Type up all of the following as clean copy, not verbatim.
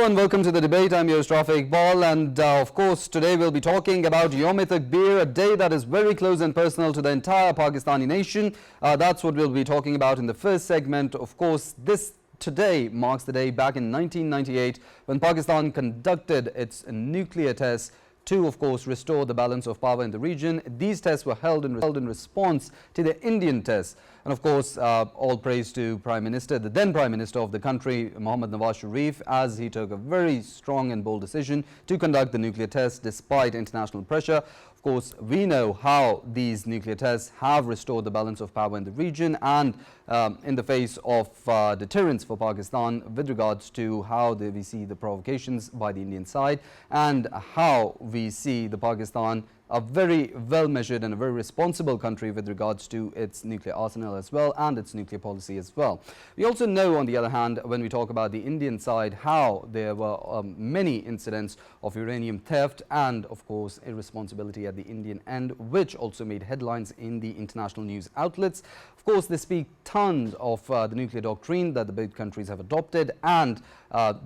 Hello and welcome to the debate. I'm your host Rafiq Ball, and of course today we'll be talking about Yom-e Takbir, a day that is very close and personal to the entire Pakistani nation. That's what we'll be talking about in the first segment. Of course, this today marks the day back in 1998 when Pakistan conducted its nuclear tests to, of course, restore the balance of power in the region. These tests were held in response to the Indian tests. And of course, all praise to Prime Minister, the then Prime Minister of the country, Mohammad Nawaz Sharif, as he took a very strong and bold decision to conduct the nuclear tests despite international pressure. Of course, we know how these nuclear tests have restored the balance of power in the region, and in the face of deterrence for Pakistan with regards to how we see the provocations by the Indian side, and how we see the Pakistan a very well measured and a very responsible country with regards to its nuclear arsenal as well and its nuclear policy as well. We also know, on the other hand, when we talk about the Indian side, how there were many incidents of uranium theft and of course irresponsibility at the Indian end, which also made headlines in the international news outlets. Of course, they speak tons of the nuclear doctrine that the both countries have adopted, and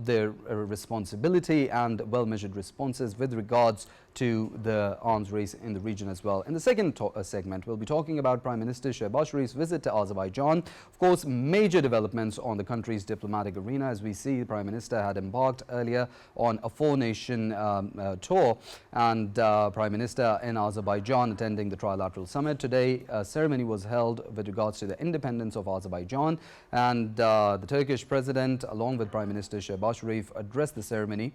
their responsibility and well measured responses with regards to the arms race in the region as well. In the second segment, we'll be talking about Prime Minister Shehbaz Sharif's visit to Azerbaijan. Of course, major developments on the country's diplomatic arena, as we see the Prime Minister had embarked earlier on a four-nation tour, and Prime Minister in Azerbaijan attending the trilateral summit. Today, a ceremony was held with regards to the independence of Azerbaijan, and the Turkish President, along with Prime Minister Shehbaz Sharif, addressed the ceremony.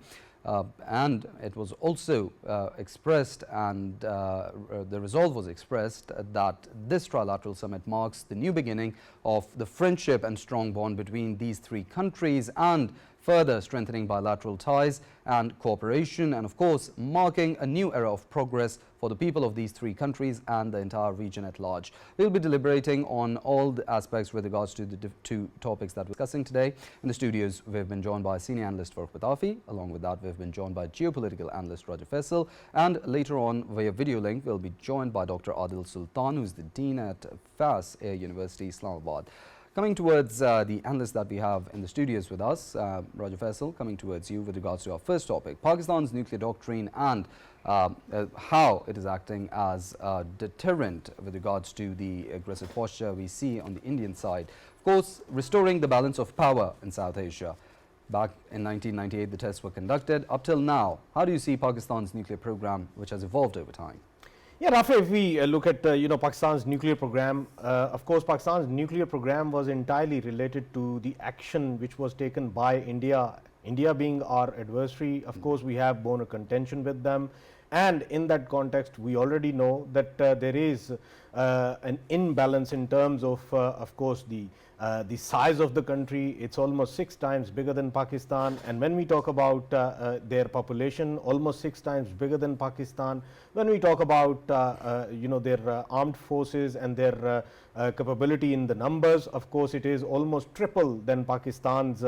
And it was also expressed, and the resolve was expressed, that this trilateral summit marks the new beginning of the friendship and strong bond between these three countries, and further strengthening bilateral ties and cooperation, and of course marking a new era of progress for the people of these three countries and the entire region at large. We'll be deliberating on all the aspects with regards to the two topics that we're discussing today. In the studios, we've been joined by senior analyst Farooq Batafi. Along with that, we've been joined by geopolitical analyst Roger Faisal, and later on via video link we'll be joined by Dr. Adil Sultan, who's the Dean at FAS Air University, Islamabad. Coming towards the analysts that we have in the studios with us, Roger Faisal, coming towards you with regards to our first topic, Pakistan's nuclear doctrine and how it is acting as a deterrent with regards to the aggressive posture we see on the Indian side. Of course, restoring the balance of power in South Asia. Back in 1998, the tests were conducted. Up till now, how do you see Pakistan's nuclear program, which has evolved over time? Yeah, Rafi, if we look at Pakistan's nuclear program, of course Pakistan's nuclear program was entirely related to the action which was taken by India. India being our adversary, of course we have borne a contention with them, and in that context we already know that there is an imbalance in terms of course the size of the country. It's almost 6 times bigger than Pakistan, and when we talk about their population, almost 6 times bigger than Pakistan. When we talk about their armed forces and their capability in the numbers, of course it is almost triple than Pakistan's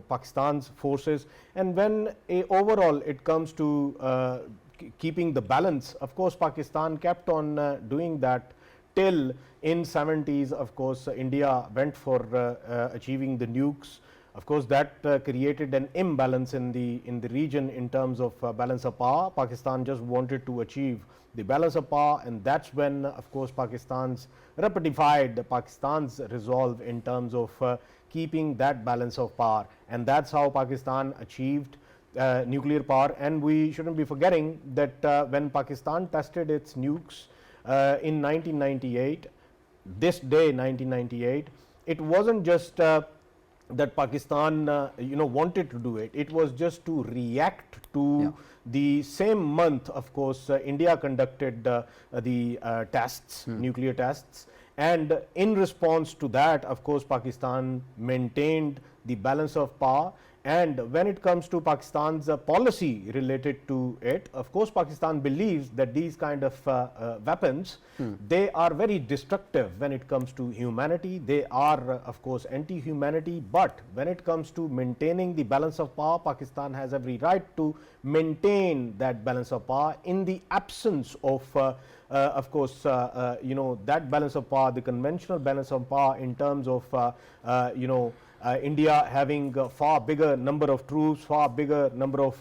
Pakistan's forces. And when overall it comes to keeping the balance, of course Pakistan kept on doing that till in 70s. Of course India went for achieving the nukes. Of course that created an imbalance in the region in terms of balance of power. Pakistan just wanted to achieve the balance of power, and that's when of course Pakistan's resolve in terms of keeping that balance of power, and that's how Pakistan achieved nuclear power. And we shouldn't be forgetting that when Pakistan tested its nukes in 1998, this day 1998, it wasn't just that Pakistan wanted to do it. It was just to react to the same month. Of course India conducted the tests, nuclear tests, and in response to that, of course Pakistan maintained the balance of power. And when it comes to Pakistan's policy related to it, of course Pakistan believes that these kind of weapons, they are very destructive when it comes to humanity. They are of course anti-humanity, but when it comes to maintaining the balance of power, Pakistan has every right to maintain that balance of power in the absence of course that balance of power, the conventional balance of power in terms of India having a far bigger number of troops, far bigger number of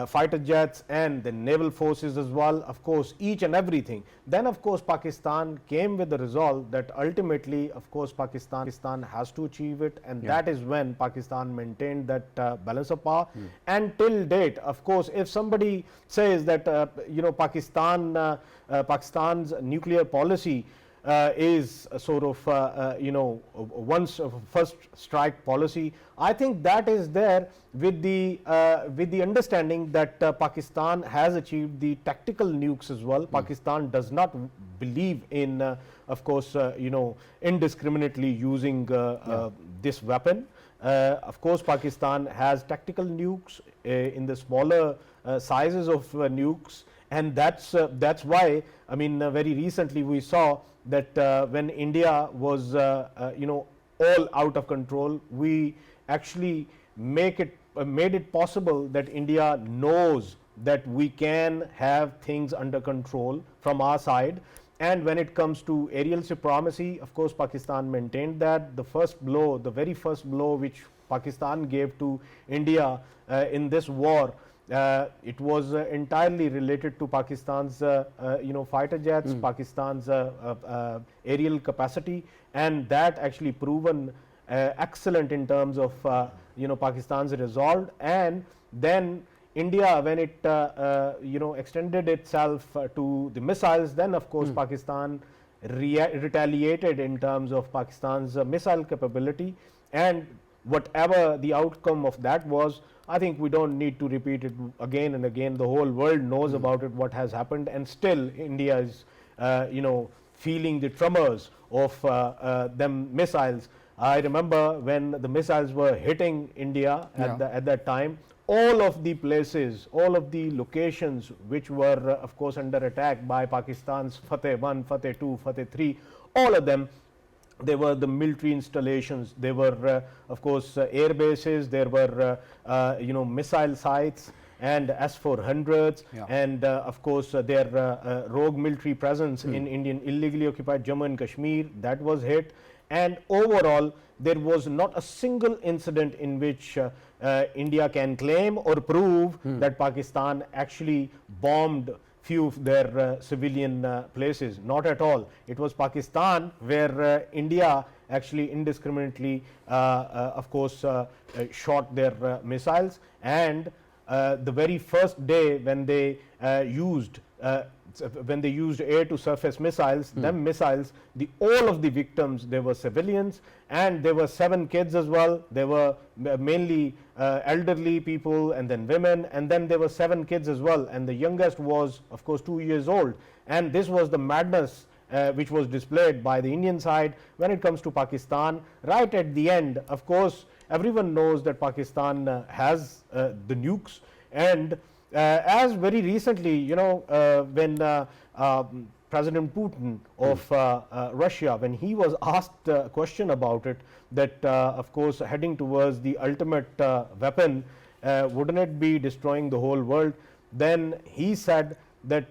fighter jets and the naval forces as well, of course, each and everything. Then of course Pakistan came with the resolve that ultimately of course Pakistan has to achieve it, and that is when Pakistan maintained that balance of power. And till date, of course, if somebody says that Pakistan's nuclear policy is a sort of once first strike policy, I think that is there with the understanding that Pakistan has achieved the tactical nukes as well. Pakistan does not believe in of course indiscriminately using this weapon. Of course Pakistan has tactical nukes in the smaller sizes of nukes, and that's why, I mean, very recently we saw that when India was all out of control, we actually made it possible that India knows that we can have things under control from our side. And when it comes to aerial supremacy, of course Pakistan maintained that. The very first blow which Pakistan gave to India in this war, it was entirely related to Pakistan's fighter jets, Pakistan's aerial capacity, and that actually proven excellent in terms of Pakistan's resolve. And then India, when it extended itself to the missiles, then of course Pakistan retaliated in terms of Pakistan's missile capability, and whatever the outcome of that was, I think we don't need to repeat it again and again. The whole world knows about it, what has happened, and still India is feeling the tremors of them missiles. I remember when the missiles were hitting India at that time, all of the places, all of the locations which were of course under attack by Pakistan's Fateh 1, Fateh 2, Fateh 3, all of them, they were the military installations, they were of course air bases, there were missile sites and S-400s, and of course their rogue military presence in Indian illegally occupied Jammu and Kashmir, that was hit. And overall there was not a single incident in which India can claim or prove that Pakistan actually bombed few of their civilian places. Not at all. It was Pakistan where India actually indiscriminately of course shot their missiles, and the very first day when they used air to surface missiles, them missiles, all of the victims, they were civilians, and there were 7 kids as well. They were mainly elderly people, and then women, and then there were 7 kids as well, and the youngest was of course 2 years old. And this was the madness which was displayed by the Indian side. When it comes to Pakistan, right at the end, of course everyone knows that Pakistan has the nukes, and as very recently, when President Putin of Russia, when he was asked a question about it, that of course heading towards the ultimate weapon, wouldn't it be destroying the whole world, then he said that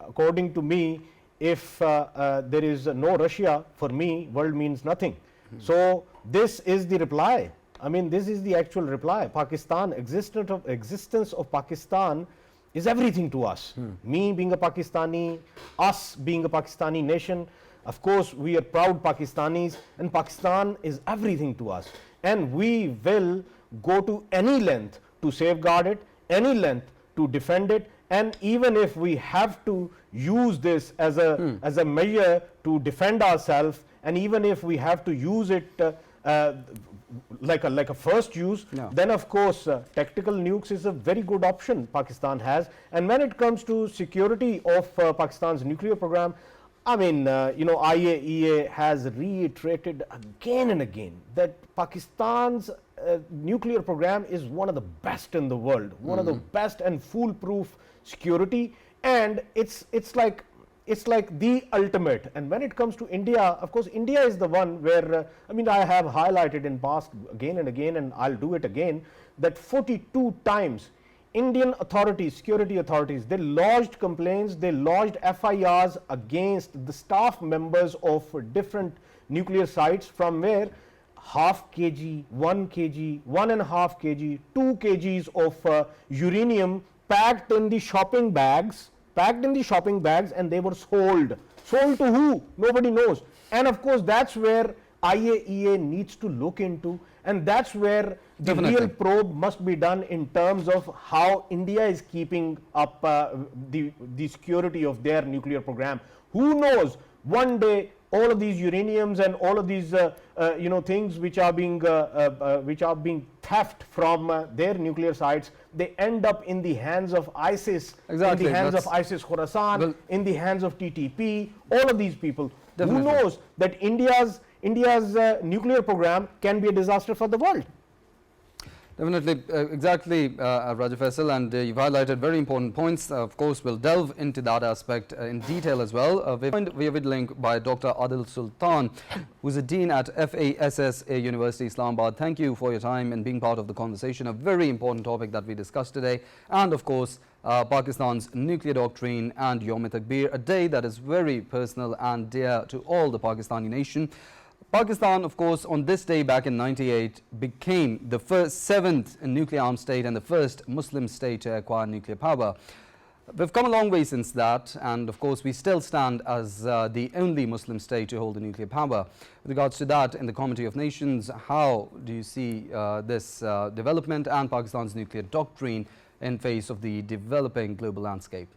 according to me, if there is no Russia, for me world means nothing. So this is the reply. I mean, this is the actual reply. Pakistan, existence of Pakistan is everything to us. Me being a Pakistani, us being a Pakistani nation, of course we are proud Pakistanis, and Pakistan is everything to us, and we will go to any length to safeguard it, any length to defend it, and even if we have to use this as a measure to defend ourselves, and even if we have to use it like a first use, then of course tactical nukes is a very good option Pakistan has. And when it comes to security of Pakistan's nuclear program, I mean, IAEA has reiterated again and again that Pakistan's nuclear program is one of the best in the world, one of the best and foolproof security, and it's like the ultimate. And when it comes to India, of course India is the one where I mean, I have highlighted in past again and again, and I'll do it again, that 42 times Indian authorities, security authorities, they lodged complaints, they lodged FIRs against the staff members of different nuclear sites from where half kg, 1 kg, 1.5 kg, 2 kgs of uranium packed in the shopping bags, and they were sold. Sold to who? Nobody knows. And of course, that's where IAEA needs to look into, and that's where the real probe must be done in terms of how India is keeping up the security of their nuclear program. Who knows, one day all of these uraniums and all of these things which are being theft from their nuclear sites, they end up in the hands of ISIS, Exactly. in the hands of ISIS Khorasan, Well, in the hands of TTP, all of these people. Definitely. Who knows that India's nuclear program can be a disaster for the world. Definitely, exactly, Raja Faisal, and you've highlighted very important points. Of course, we'll delve into that aspect in detail as well. We're joined via video link by Dr. Adil Sultan, who's a Dean at FASSA University, Islamabad. Thank you for your time and being part of the conversation. A very important topic that we discussed today, and of course, Pakistan's nuclear doctrine and Yom-e-Takbir, a day that is very personal and dear to all the Pakistani nation. Pakistan, of course, on this day back in 98 became the seventh nuclear armed state and the first Muslim state to acquire nuclear power. We've come a long way since that, and of course we still stand as the only Muslim state to hold a nuclear power. With regards to that, in the Committee of Nations, how do you see this development and Pakistan's nuclear doctrine in face of the developing global landscape?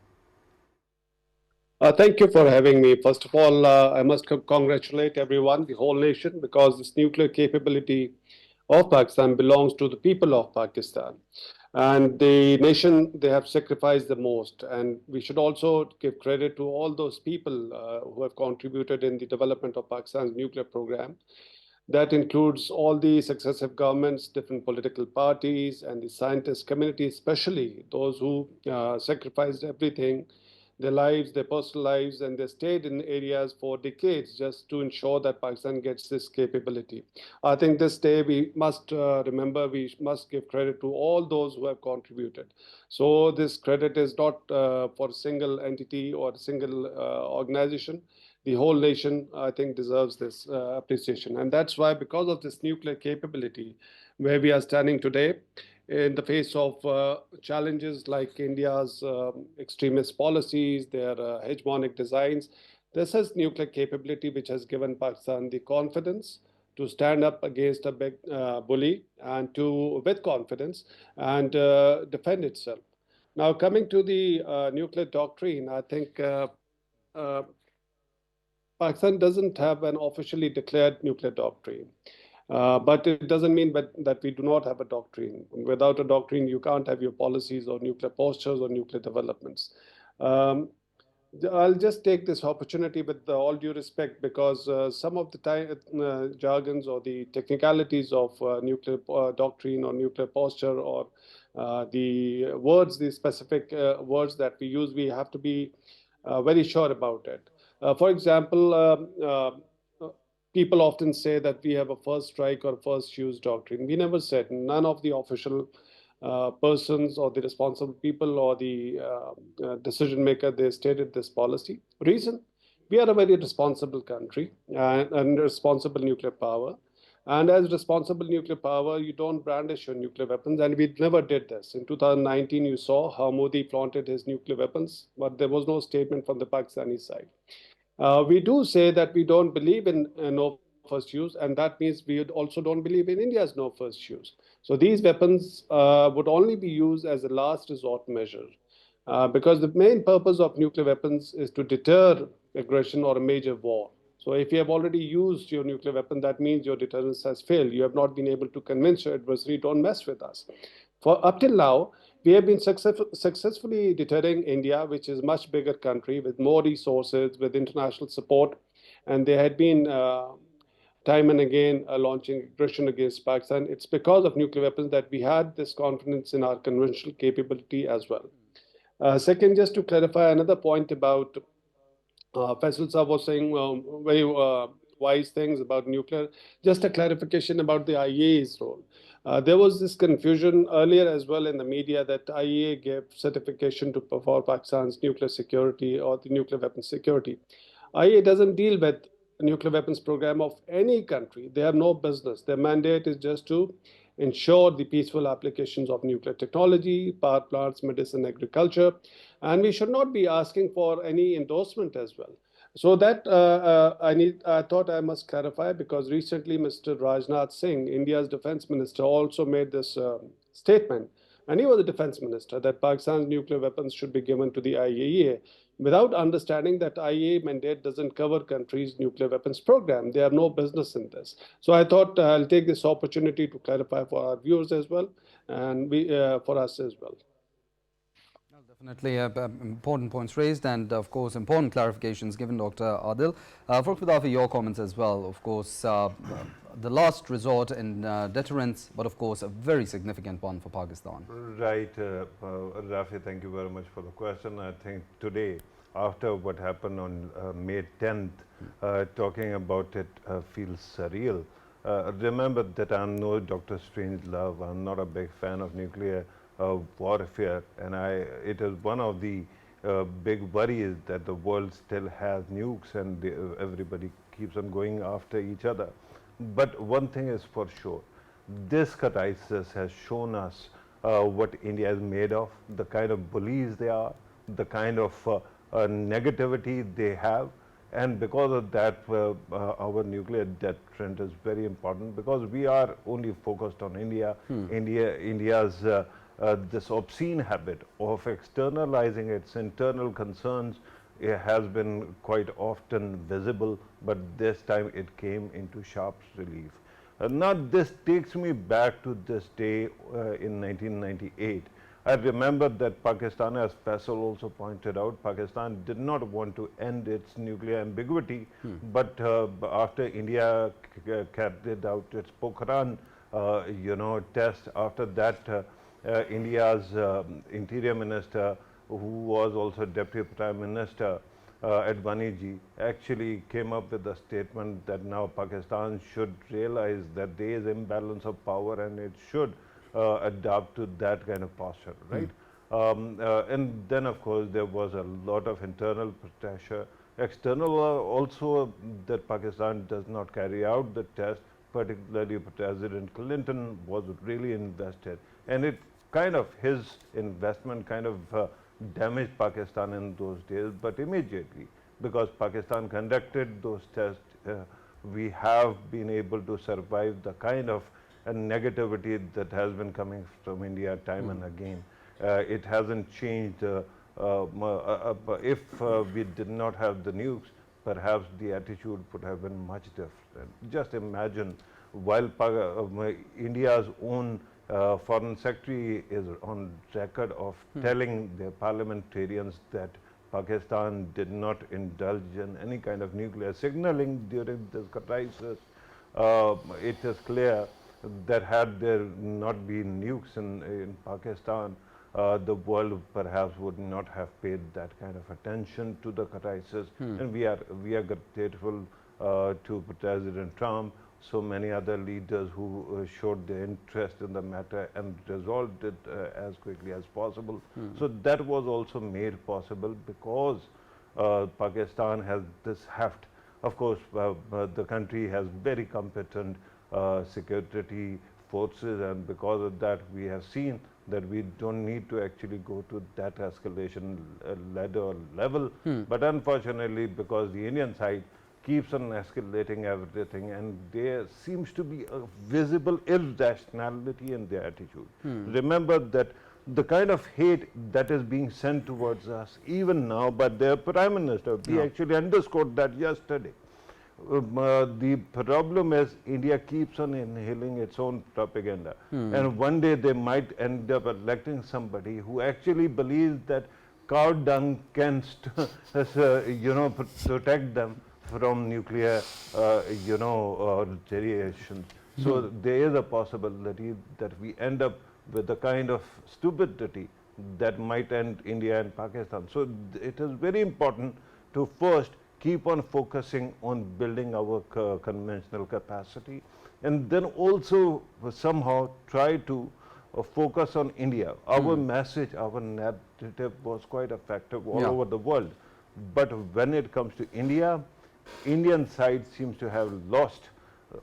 Thank you for having me. First of all, I must congratulate everyone, the whole nation, because this nuclear capability of Pakistan belongs to the people of Pakistan. And the nation, they have sacrificed the most. And we should also give credit to all those people who have contributed in the development of Pakistan's nuclear program. That includes all the successive governments, different political parties, and the scientist community, especially those who sacrificed everything, their lives, their personal lives, and they stayed in areas for decades just to ensure that Pakistan gets this capability. I think this day we must remember, we must give credit to all those who have contributed. So this credit is not for a single entity or a single organization. The whole nation, I think, deserves this appreciation. And that's why, because of this nuclear capability, where we are standing today, in the face of challenges like India's extremist policies, their hegemonic designs, this is nuclear capability which has given Pakistan the confidence to stand up against a big bully and to, with confidence, and defend itself. Now, coming to the nuclear doctrine, I think Pakistan doesn't have an officially declared nuclear doctrine. But it doesn't mean that we do not have a doctrine. Without a doctrine, you can't have your policies or nuclear postures or nuclear developments. I'll just take this opportunity with all due respect, because some of the jargons or the technicalities of nuclear doctrine or nuclear posture, or the words, the specific words that we use, we have to be very sure about it. For example, people often say that we have a first strike or first use doctrine. We never said. None of the official persons or the responsible people or the decision maker, they stated this policy. Reason? We are a very responsible country and responsible nuclear power. And as responsible nuclear power, you don't brandish your nuclear weapons. And we never did this. In 2019, you saw how Modi flaunted his nuclear weapons, but there was no statement from the Pakistani side. We do say that we don't believe in no first use, and that means we also don't believe in India's no first use. So these weapons would only be used as a last resort measure, because the main purpose of nuclear weapons is to deter aggression or a major war. So if you have already used your nuclear weapon, that means your deterrence has failed. You have not been able to convince your adversary, don't mess with us. For up till now, we have been successfully deterring India, which is a much bigger country with more resources, with international support. And there had been time and again launching aggression against Pakistan. It's because of nuclear weapons that we had this confidence in our conventional capability as well. Second, just to clarify another point about Faisal Saab was saying very wise things about nuclear. Just a clarification about the IAEA's role. There was this confusion earlier as well in the media that IAEA gave certification for Pakistan's nuclear security or the nuclear weapons security. IAEA doesn't deal with nuclear weapons program of any country. They have no business. Their mandate is just to ensure the peaceful applications of nuclear technology, power plants, medicine, agriculture, and we should not be asking for any endorsement as well. So that I thought I must clarify, because recently Mr. Rajnath Singh, India's defense minister, also made this statement, and he was the defense minister, that Pakistan's nuclear weapons should be given to the IAEA, without understanding that IAEA mandate doesn't cover countries' nuclear weapons program. They have no business in this. So I thought I'll take this opportunity to clarify for our viewers as well, and for us as well. Well, definitely important points raised, and of course important clarifications given, Dr. Adil. Farooq Mudafi, your comments as well. Of course, the last resort in deterrence, but of course a very significant one for Pakistan. Right, Rafi, thank you very much for the question. I think today, after what happened on May 10th, talking about it feels surreal. Remember that I'm no Dr. Strangelove. I'm not a big fan of nuclear warfare, and it is one of the big worries that the world still has nukes, and everybody keeps on going after each other. But one thing is for sure, this crisis has shown us what India is made of, the kind of bullies they are, the kind of negativity they have, and because of that, our nuclear deterrent is very important, because we are only focused on India. India's this obscene habit of externalizing its internal concerns, it has been quite often visible, but this time it came into sharp relief. Now this takes me back to this day in 1998. I remember that Pakistan, as Faisal also pointed out, Pakistan did not want to end its nuclear ambiguity, but after India carried out its Pokhran test, after that India's Interior Minister, who was also Deputy Prime Minister, Advaniji, actually came up with a statement that now Pakistan should realize that there is imbalance of power and it should adapt to that kind of posture, right? And then, of course, there was a lot of internal pressure. External also, that Pakistan does not carry out the test, particularly President Clinton was really invested. And it kind of, his investment kind of damaged Pakistan in those days, but immediately, because Pakistan conducted those tests, we have been able to survive the kind of negativity that has been coming from India time and again. It hasn't changed. If we did not have the nukes, perhaps the attitude would have been much different. Just imagine, while India's own Foreign Secretary is on record of telling their parliamentarians that Pakistan did not indulge in any kind of nuclear signaling during this crisis, it is clear that had there not been nukes in Pakistan, the world perhaps would not have paid that kind of attention to the crisis. And we are grateful to President Trump, so many other leaders who showed their interest in the matter and resolved it as quickly as possible. So that was also made possible because Pakistan has this heft. Of course, the country has very competent security forces, and because of that, we have seen that we don't need to actually go to that escalation ladder or level. But unfortunately, because the Indian side keeps on escalating everything, and there seems to be a visible irrationality in their attitude. Remember that the kind of hate that is being sent towards us, even now, by their Prime Minister, we actually underscored that yesterday. The problem is India keeps on inhaling its own propaganda, and one day they might end up electing somebody who actually believes that cow dung can protect them from nuclear radiation. So there is a possibility that we end up with the kind of stupidity that might end India and Pakistan. So it is very important to first keep on focusing on building our conventional capacity, and then also somehow try to focus on India. Our message, our narrative was quite effective all over the world. But when it comes to India, Indian side seems to have lost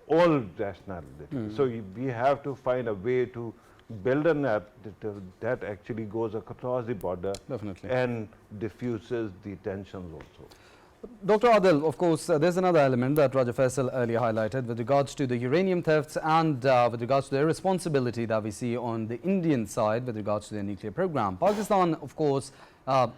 all rationality. So we have to find a way to build a net that actually goes across the border Definitely. and diffuses the tensions also. Dr. Adil, of course, there's another element that Raja Faisal earlier highlighted with regards to the uranium thefts and with regards to the irresponsibility that we see on the Indian side with regards to their nuclear program. Pakistan, of course,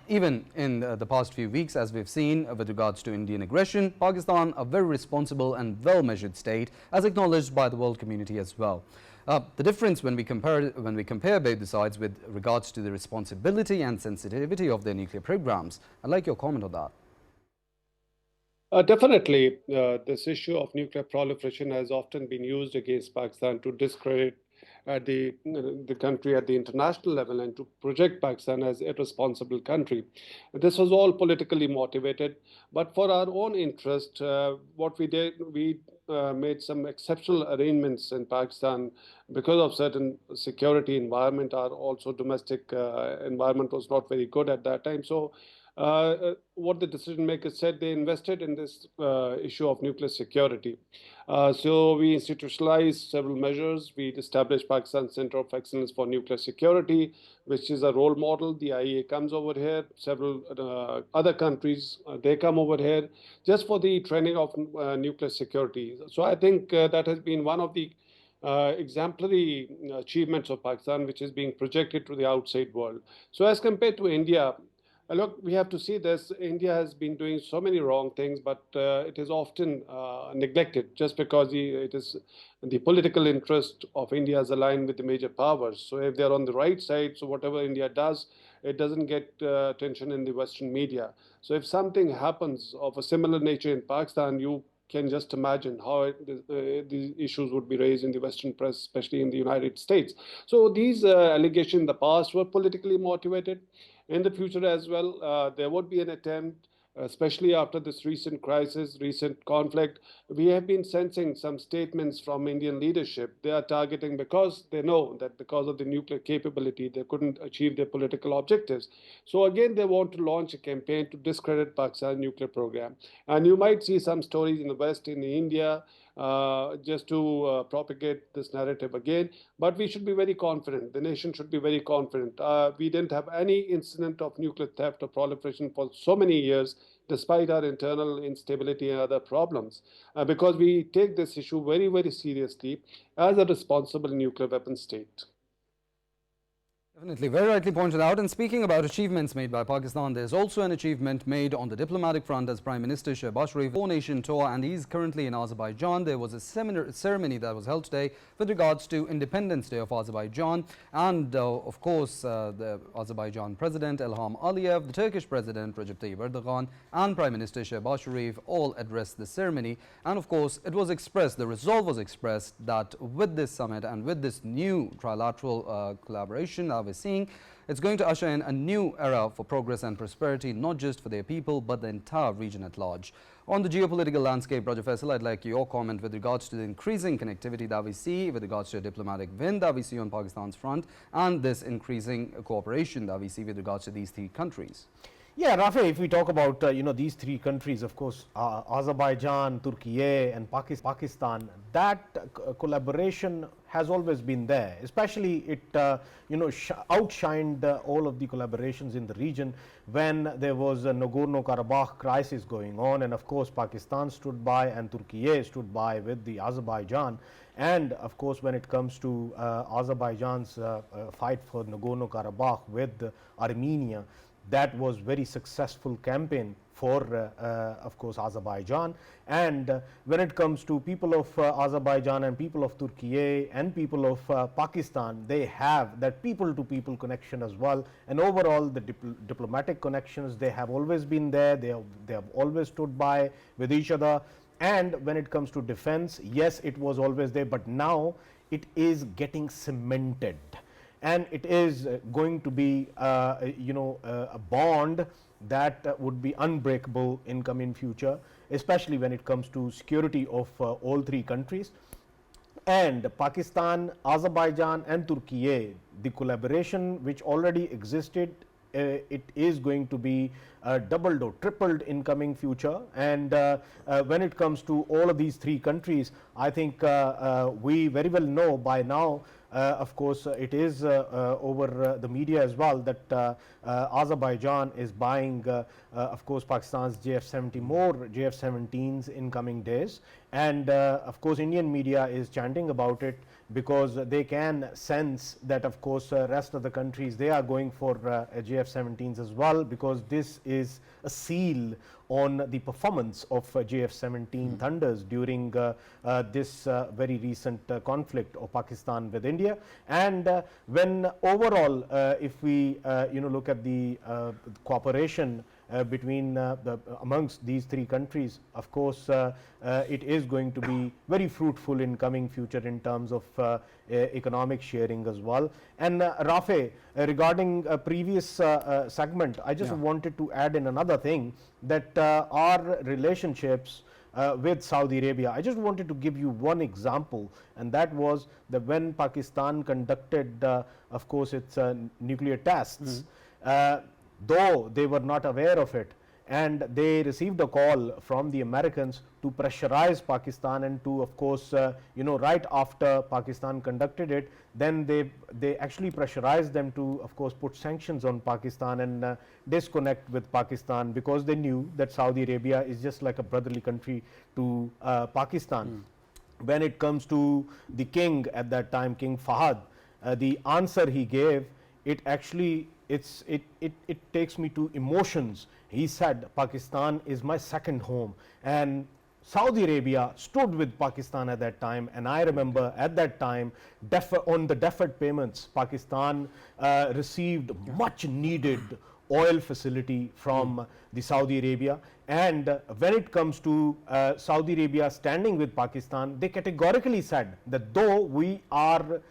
even in the past few weeks, as we've seen with regards to Indian aggression, Pakistan, a very responsible and well-measured state, as acknowledged by the world community as well. The difference when we compare both the sides with regards to the responsibility and sensitivity of their nuclear programs. I'd like your comment on that. Definitely, this issue of nuclear proliferation has often been used against Pakistan to discredit the country at the international level and to project Pakistan as a irresponsible country. This was all politically motivated, but for our own interest, what we did, we made some exceptional arrangements in Pakistan because of certain security environment. Our also domestic environment was not very good at that time. So what the decision makers said, they invested in this issue of nuclear security. So we institutionalized several measures. We established Pakistan Center of Excellence for Nuclear Security, which is a role model. The IEA comes over here. Several other countries, they come over here just for the training of nuclear security. So I think that has been one of the exemplary achievements of Pakistan, which is being projected to the outside world. So as compared to India, look, we have to see this. India has been doing so many wrong things, but it is often neglected just because it is the political interest of India is aligned with the major powers. So if they're on the right side, so whatever India does, it doesn't get attention in the Western media. So if something happens of a similar nature in Pakistan, you can just imagine how these issues would be raised in the Western press, especially in the United States. So these allegations in the past were politically motivated. In the future as well, there would be an attempt, especially after this recent crisis, recent conflict. We have been sensing some statements from Indian leadership. They are targeting because they know that because of the nuclear capability, they couldn't achieve their political objectives. So again, they want to launch a campaign to discredit Pakistan's nuclear program. And you might see some stories in the West, in India, just to propagate this narrative again. But we should be very confident. The nation should be very confident. We didn't have any incident of nuclear theft or proliferation for so many years, despite our internal instability and other problems, because we take this issue very, very seriously as a responsible nuclear weapon state. Definitely, very rightly pointed out. And speaking about achievements made by Pakistan, there's also an achievement made on the diplomatic front as Prime Minister Shehbaz Sharif four-nation tour, and he's currently in Azerbaijan. There was a ceremony that was held today with regards to Independence Day of Azerbaijan, and of course the Azerbaijan President Ilham Aliyev, the Turkish President Recep Tayyip Erdogan, and Prime Minister Shehbaz Sharif all addressed the ceremony. And of course it was expressed, the resolve was expressed that with this summit and with this new trilateral collaboration that we're seeing, it's going to usher in a new era for progress and prosperity, not just for their people, but the entire region at large. On the geopolitical landscape, Raja Faisal, I'd like your comment with regards to the increasing connectivity that we see, with regards to a diplomatic win that we see on Pakistan's front, and this increasing cooperation that we see with regards to these three countries. Yeah, Rafi, if we talk about these three countries, of course, Azerbaijan, Turkey, and Pakistan, that collaboration has always been there. Especially it outshined all of the collaborations in the region when there was a Nagorno-Karabakh crisis going on, and of course Pakistan stood by and Turkey stood by with the Azerbaijan. And of course, when it comes to Azerbaijan's fight for Nagorno-Karabakh with Armenia, that was very successful campaign for of course Azerbaijan. And when it comes to people of Azerbaijan and people of Turkey and people of Pakistan, they have that people to people connection as well, and overall the diplomatic connections, they have always been there. They have always stood by with each other. And when it comes to defense, yes, it was always there, but now it is getting cemented. And it is going to be a bond that would be unbreakable in coming future, especially when it comes to security of all three countries. And Pakistan, Azerbaijan and Turkey, the collaboration which already existed it is going to be doubled or tripled in coming future. And when it comes to all of these three countries, I think we very well know by now, of course, it is over the media as well, that Azerbaijan is buying, of course, Pakistan's JF-70 more JF-17s in coming days. And of course, Indian media is chanting about it, because they can sense that, of course, rest of the countries, they are going for JF-17s as well, because this is a seal on the performance of JF-17 Thunders during this very recent conflict of Pakistan with India. And when overall, if we look at the cooperation between amongst these three countries, of course, it is going to be very fruitful in coming future in terms of economic sharing as well. And Rafe, regarding a previous segment, I just wanted to add in another thing, that our relationships with Saudi Arabia, I just wanted to give you one example, and that was that when Pakistan conducted, of course, its nuclear tests, though they were not aware of it, and they received a call from the Americans to pressurize Pakistan, and to, of course, right after Pakistan conducted it, then they actually pressurized them to, of course, put sanctions on Pakistan and disconnect with Pakistan, because they knew that Saudi Arabia is just like a brotherly country to Pakistan. When it comes to the king at that time, King Fahad, the answer he gave, it actually it takes me to emotions. He said, Pakistan is my second home, and Saudi Arabia stood with Pakistan at that time. And I remember at that time, on the deferred payments, Pakistan received much needed oil facility from the Saudi Arabia. And when it comes to Saudi Arabia standing with Pakistan, they categorically said that though we are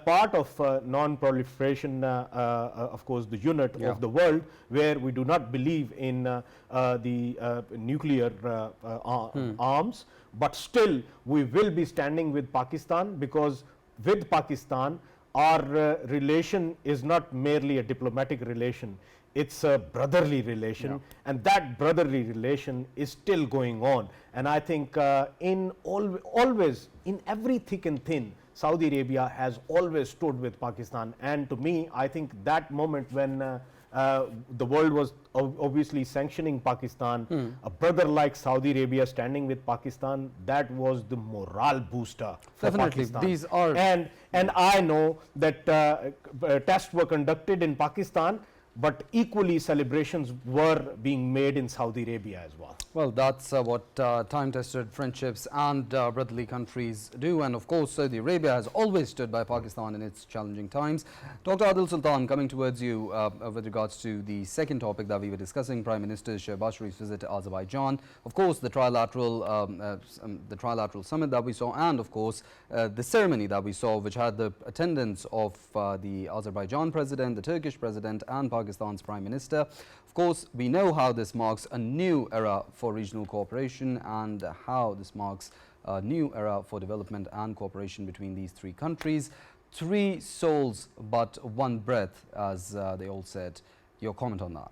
part of non-proliferation, of course, the unit of the world, where we do not believe in the nuclear arms, but still we will be standing with Pakistan, because with Pakistan our relation is not merely a diplomatic relation, it's a brotherly relation, and that brotherly relation is still going on. And I think always, in every thick and thin, Saudi Arabia has always stood with Pakistan. And to me, I think that moment when the world was obviously sanctioning Pakistan, a brother like Saudi Arabia standing with Pakistan, that was the morale booster for Definitely, Pakistan. these are and I know that tests were conducted in Pakistan, but equally celebrations were being made in Saudi Arabia as well. Well, that's what time-tested friendships and brotherly countries do. And of course, Saudi Arabia has always stood by Pakistan in its challenging times. Dr. Adil Sultan, coming towards you with regards to the second topic that we were discussing, Prime Minister Shehbaz Sharif's visit to Azerbaijan. Of course, the trilateral summit that we saw, and of course, the ceremony that we saw, which had the attendance of the Azerbaijan president, the Turkish president, and Pakistan's Prime Minister. Of course, we know how this marks a new era for regional cooperation, and how this marks a new era for development and cooperation between these three countries. Three souls, but one breath, as they all said. Your comment on that?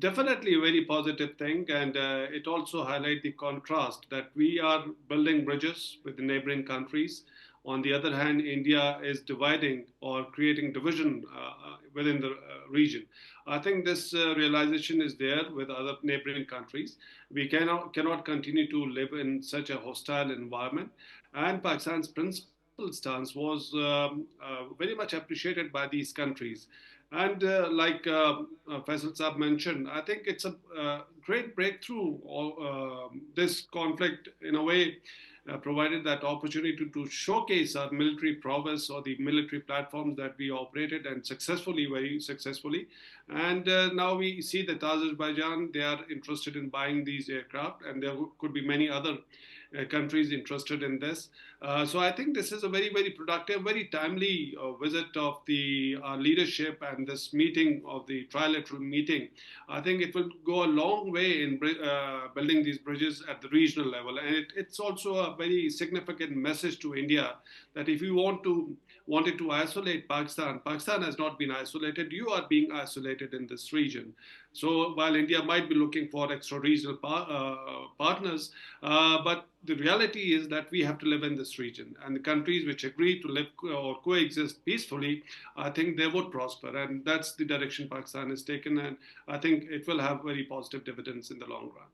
Definitely a very positive thing, and it also highlights the contrast that we are building bridges with the neighboring countries. On the other hand, India is dividing or creating division within the region. I think this realization is there with other neighboring countries. We cannot continue to live in such a hostile environment. And Pakistan's principled stance was very much appreciated by these countries. And like Faisal Saab mentioned, I think it's a great breakthrough. This conflict, in a way, provided that opportunity to showcase our military prowess, or the military platforms that we operated, and successfully, very successfully. And now we see that Azerbaijan, they are interested in buying these aircraft, and there could be many other countries interested in this. So I think this is a very, very productive, very timely visit of the leadership, and this meeting of the trilateral meeting. I think it will go a long way in building these bridges at the regional level. And it's also a very significant message to India that if you want to wanted to isolate Pakistan. Pakistan has not been isolated. You are being isolated in this region. So while India might be looking for extra-regional partners, but the reality is that we have to live in this region. And the countries which agree to live or coexist peacefully, I think they would prosper. And that's the direction Pakistan has taken. And I think it will have very positive dividends in the long run.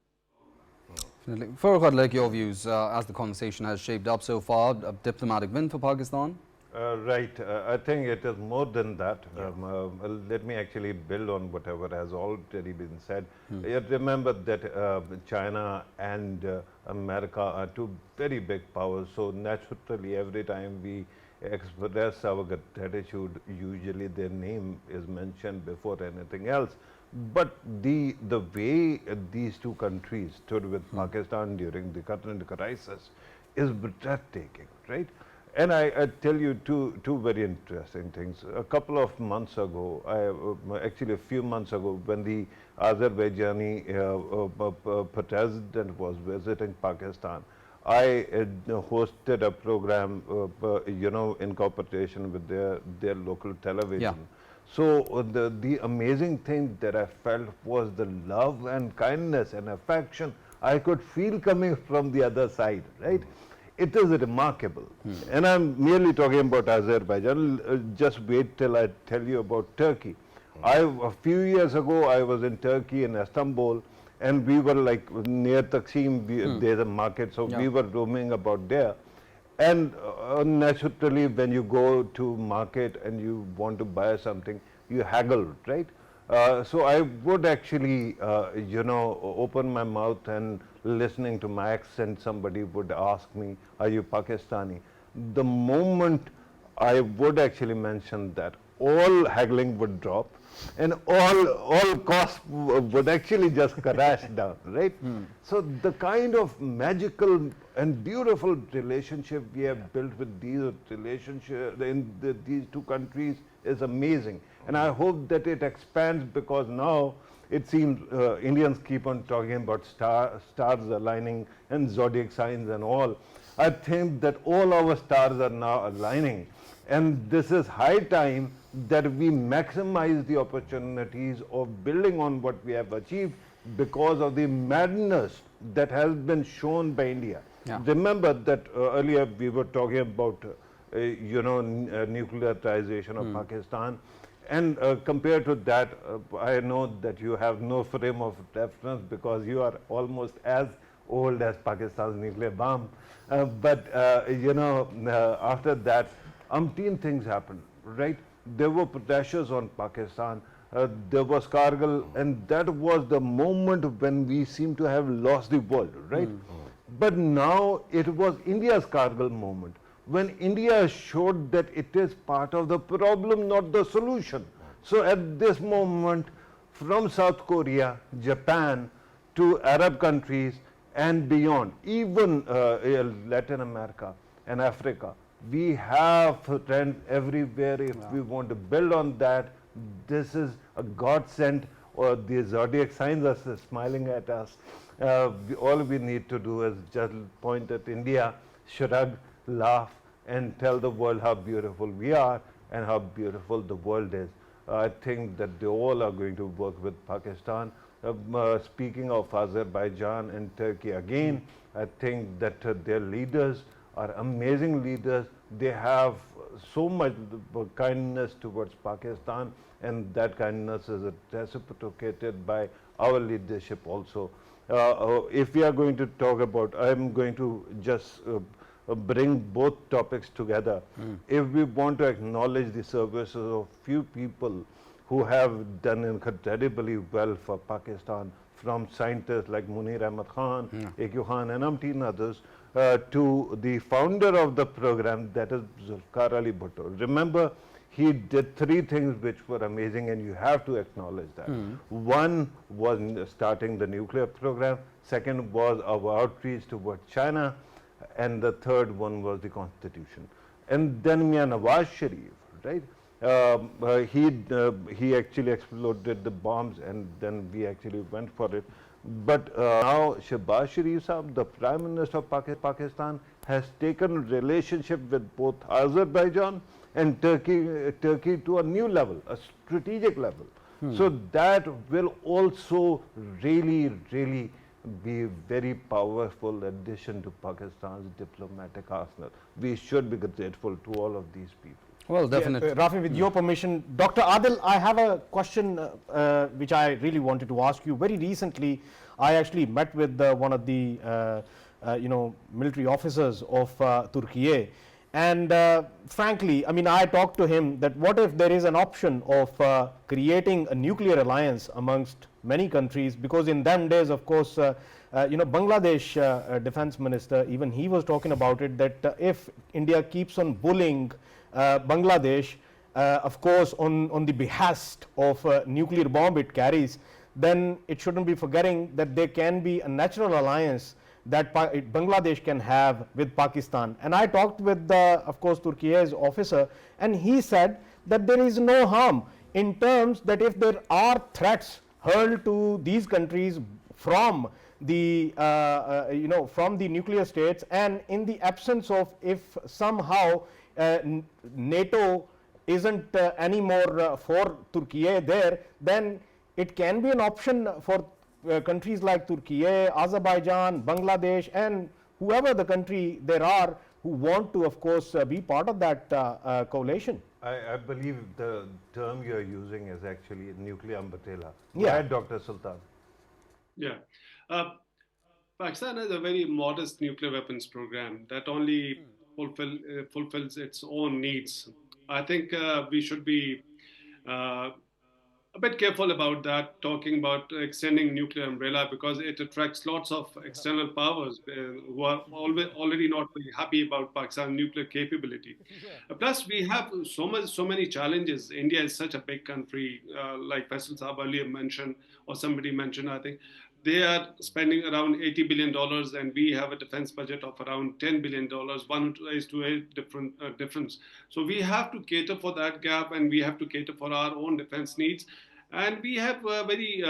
Definitely. Farooq, I'd like your views as the conversation has shaped up so far. A diplomatic win for Pakistan? Right. I think it is more than that. Let me actually build on whatever has already been said. Remember that China and America are two very big powers. So naturally, every time we express our gratitude, usually their name is mentioned before anything else. But the way these two countries stood with Pakistan during the current crisis is breathtaking, right? And I tell you two very interesting things. A couple of months ago, actually a few months ago, when the Azerbaijani president was visiting Pakistan, I hosted a program, in cooperation with their local television. Yeah. So the amazing thing that I felt was the love and kindness and affection I could feel coming from the other side, right? It is remarkable. And I'm merely talking about Azerbaijan. Just wait till I tell you about Turkey. A few years ago, I was in Turkey, in Istanbul, and we were like near Taksim, there's a market, so we were roaming about there. And naturally, when you go to market and you want to buy something, you haggle, right? So I would actually, open my mouth and listening to my accent, somebody would ask me, are you Pakistani? The moment I would actually mention that, all haggling would drop and all costs would actually just crash down, right? So the kind of magical and beautiful relationship we have built with these these two countries is amazing. And I hope that it expands, because now it seems Indians keep on talking about stars aligning and zodiac signs and all. I think that all our stars are now aligning. And this is high time that we maximize the opportunities of building on what we have achieved because of the madness that has been shown by India. Yeah. Remember that earlier we were talking about, nuclearization of Pakistan. And compared to that, I know that you have no frame of reference because you are almost as old as Pakistan's nuclear bomb. After that, umpteen things happened, right? There were pressures on Pakistan. There was Kargil, and that was the moment when we seem to have lost the world, right? But now it was India's Kargil moment, when India showed that it is part of the problem, not the solution. So at this moment, from South Korea, Japan, to Arab countries and beyond, even Latin America and Africa, we have friends everywhere. If we want to build on that, this is a godsend, or the zodiac signs are smiling at us. All we need to do is just point at India, shrug, laugh, and tell the world how beautiful we are and how beautiful the world is. I think that they all are going to work with Pakistan. Speaking of Azerbaijan and Turkey again, I think that their leaders are amazing leaders. They have so much kindness towards Pakistan, and that kindness is reciprocated by our leadership also. If we are going to talk about, I'm going to just bring both topics together. If we want to acknowledge the services of few people who have done incredibly well for Pakistan, from scientists like Munir Ahmad Khan, AQ Khan, and umpteen others, to the founder of the program, that is Zulfikar Ali Bhutto. Remember, he did three things which were amazing, and you have to acknowledge that. One was starting the nuclear program. Second was our outreach towards China. And the third one was the constitution. And then Mian Nawaz Sharif, right? He actually exploded the bombs, and then we actually went for it. But now Shehbaz Sharif Saab, the Prime Minister of Pakistan, has taken relationship with both Azerbaijan and Turkey to a new level, a strategic level. So that will also really be very powerful addition to Pakistan's diplomatic arsenal. We should be grateful to all of these people. Well, definitely. Rafi, with your permission, Dr. Adil, I have a question which I really wanted to ask you. Very recently, I actually met with one of the military officers of Turkey, and frankly, I mean, I talked to him that what if there is an option of creating a nuclear alliance amongst many countries, because in them days, of course, Bangladesh defense minister, even he was talking about it, that if India keeps on bullying Bangladesh, of course, on the behest of nuclear bomb it carries, then it shouldn't be forgetting that there can be a natural alliance that Bangladesh can have with Pakistan. And I talked with, of course, Turkey's officer, and he said that there is no harm in terms that if there are threats hurled to these countries from the from the nuclear states, and in the absence of, if somehow NATO isn't anymore for Turkey there, then it can be an option for countries like Turkey, Azerbaijan, Bangladesh, and whoever the country there are who want to, of course, be part of that coalition. I believe the term you are using is actually nuclear umbrella. Yeah. Right, Dr. Sultan? Yeah. Pakistan has a very modest nuclear weapons program that only fulfills its own needs. I think we should be a bit careful about that, talking about extending nuclear umbrella, because it attracts lots of external powers who are already not very happy about Pakistan's nuclear capability. Plus, we have so many challenges. India is such a big country, like Faisal Saab earlier mentioned, or somebody mentioned, I think. They are spending around $80 billion, and we have a defense budget of around $10 billion, 1:8 difference. So we have to cater for that gap, and we have to cater for our own defense needs. And we have very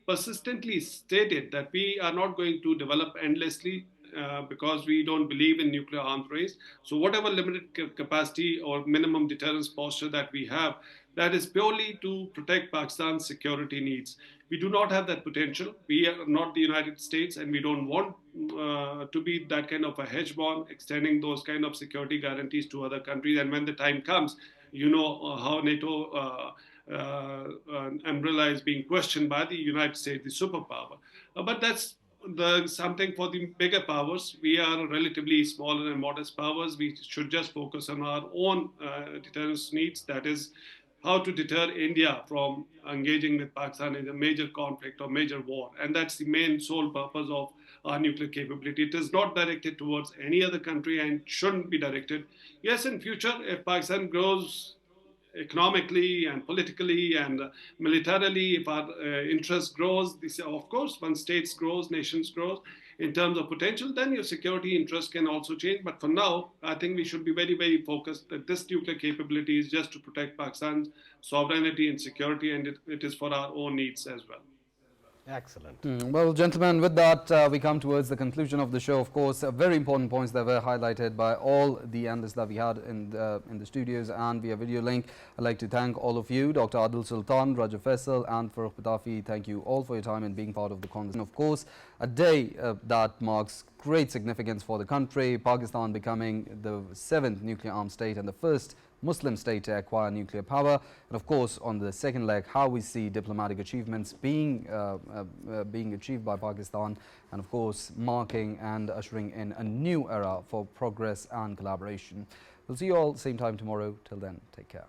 persistently stated that we are not going to develop endlessly because we don't believe in nuclear arms race. So whatever limited capacity or minimum deterrence posture that we have, that is purely to protect Pakistan's security needs. We do not have that potential. We are not the United States, and we don't want to be that kind of a hegemon, extending those kind of security guarantees to other countries. And when the time comes, you know how NATO umbrella is being questioned by the United States, the superpower. But that's something for the bigger powers. We are relatively smaller and modest powers. We should just focus on our own deterrence needs. That is, how to deter India from engaging with Pakistan in a major conflict or major war. And that's the main sole purpose of our nuclear capability. It is not directed towards any other country and shouldn't be directed. Yes, in future, if Pakistan grows economically and politically and militarily, if our interest grows, this, of course, when states grows, nations grows, in terms of potential, then your security interest can also change. But for now, I think we should be very focused that this nuclear capability is just to protect Pakistan's sovereignty and security, and it is for our own needs as well. Excellent. Well, gentlemen, with that, we come towards the conclusion of the show. Of course, very important points that were highlighted by all the analysts that we had in the studios and via video link. I'd like to thank all of you, Dr. Adil Sultan, Raja Faisal, and Farooq Patafi. Thank you all for your time and being part of the conversation. Of course, a day that marks great significance for the country, Pakistan becoming the 7th nuclear armed state and the first Muslim state to acquire nuclear power. And of course, on the second leg, how we see diplomatic achievements being achieved by Pakistan, and of course, marking and ushering in a new era for progress and collaboration. We'll see you all same time tomorrow. Till then, take care.